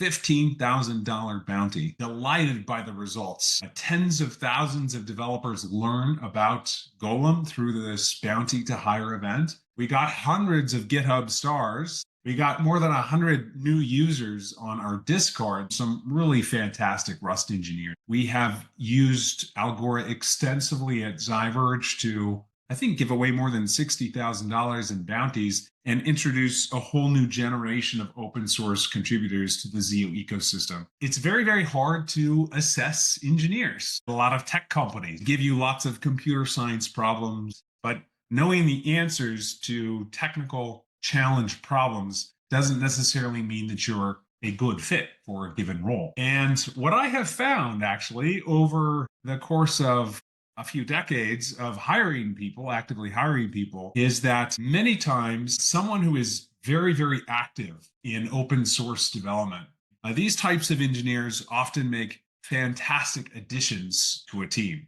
$15,000 bounty. Delighted by the results. Tens of thousands of developers learn about Golem through this bounty to hire event. We got hundreds of GitHub stars. We got more than 100 new users on our Discord, some really fantastic Rust engineers. We have used Algora extensively at Zyverge to, I think, give away more than $60,000 in bounties and introduce a whole new generation of open source contributors to the Zio ecosystem. It's very, very hard to assess engineers. A lot of tech companies give you lots of computer science problems, but knowing the answers to technical challenge problems doesn't necessarily mean that you're a good fit for a given role. And what I have found actually over the course of a few decades of hiring people, actively hiring people, is that many times someone who is very, very active in open source development, these types of engineers often make fantastic additions to a team.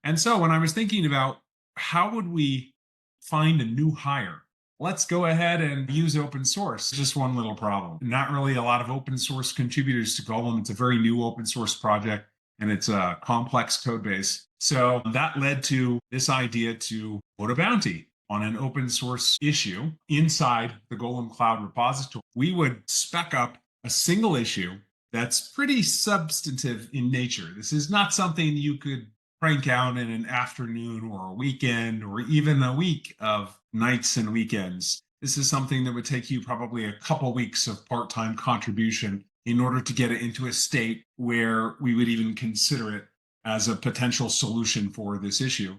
And so when I was thinking about how would we find a new hire, let's go ahead and use open source. Just one little problem. Not really a lot of open source contributors to Golem. It's a very new open source project and it's a complex code base. So that led to this idea to put a bounty on an open source issue inside the Golem Cloud repository. We would spec up a single issue that's pretty substantive in nature. This is not something you could crank out in an afternoon or a weekend or even a week of nights and weekends. This is something that would take you probably a couple weeks of part-time contribution in order to get it into a state where we would even consider it as a potential solution for this issue.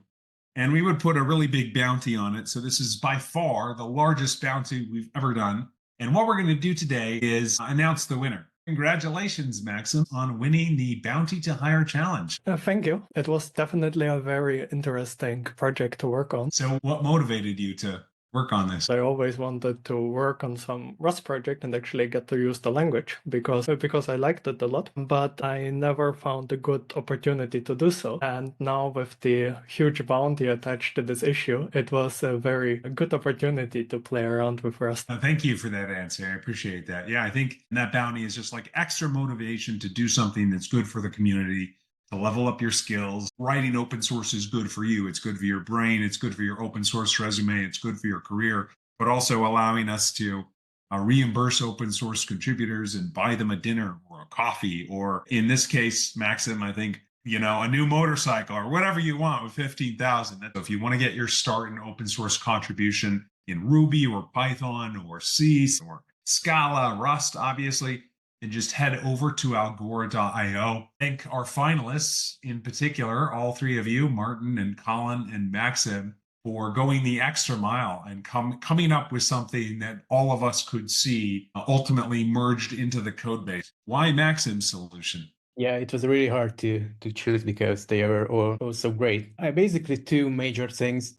And we would put a really big bounty on it. So this is by far the largest bounty we've ever done. And what we're going to do today is announce the winner. Congratulations, Maxim, on winning the Bounty to Hire Challenge. Thank you. It was definitely a very interesting project to work on. So what motivated you to work on this? I always wanted to work on some Rust project and actually get to use the language because I liked it a lot, but I never found a good opportunity to do so. And now with the huge bounty attached to this issue, it was a very good opportunity to play around with Rust. Thank you for that answer. I appreciate that. Yeah, I think that bounty is just like extra motivation to do something that's good for the community, to level up your skills. Writing open source is good for you. It's good for your brain. It's good for your open source resume. It's good for your career, but also allowing us to reimburse open source contributors and buy them a dinner or a coffee, or in this case, Maxim, I think, a new motorcycle or whatever you want with 15,000. So if you want to get your start in open source contribution in Ruby or Python or C or Scala, Rust, obviously, and just head over to algora.io. Thank our finalists, in particular, all three of you, Martin and Colin and Maxim, for going the extra mile and coming up with something that all of us could see ultimately merged into the code base. Why Maxim's solution? Yeah, it was really hard to choose because they are all so great. Basically, two major things.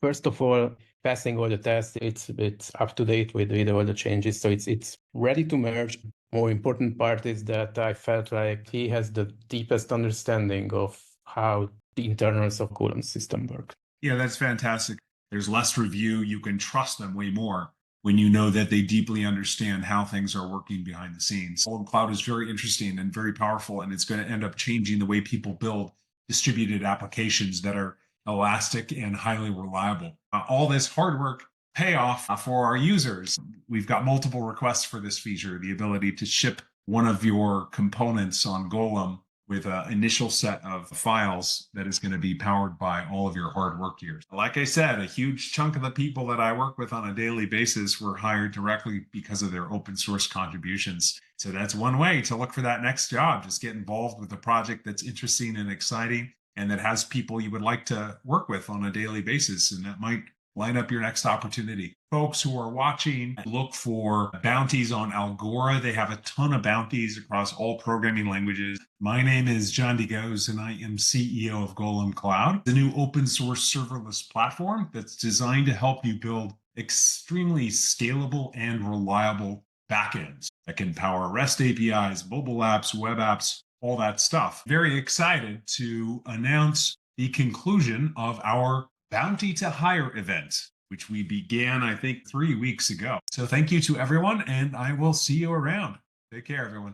First of all, passing all the tests, it's up to date with all the changes, so it's ready to merge. More important part is that I felt like he has the deepest understanding of how the internals of Golem system work. Yeah, that's fantastic. There's less review. You can trust them way more when you know that they deeply understand how things are working behind the scenes. Golem Cloud is very interesting and very powerful, and it's going to end up changing the way people build distributed applications that are elastic and highly reliable. All this hard work payoff for our users. We've got multiple requests for this feature, the ability to ship one of your components on Golem with an initial set of files that is going to be powered by all of your hard work years. Like I said, a huge chunk of the people that I work with on a daily basis were hired directly because of their open source contributions. So that's one way to look for that next job. Just get involved with a project that's interesting and exciting and that has people you would like to work with on a daily basis. And that might line up your next opportunity. Folks who are watching, look for bounties on Algora. They have a ton of bounties across all programming languages. My name is John DeGoes, and I am CEO of Golem Cloud, the new open source serverless platform that's designed to help you build extremely scalable and reliable backends that can power REST APIs, mobile apps, web apps, all that stuff. Very excited to announce the conclusion of our Bounty to Hire event, which we began, I think, 3 weeks ago. So thank you to everyone, and I will see you around. Take care, everyone.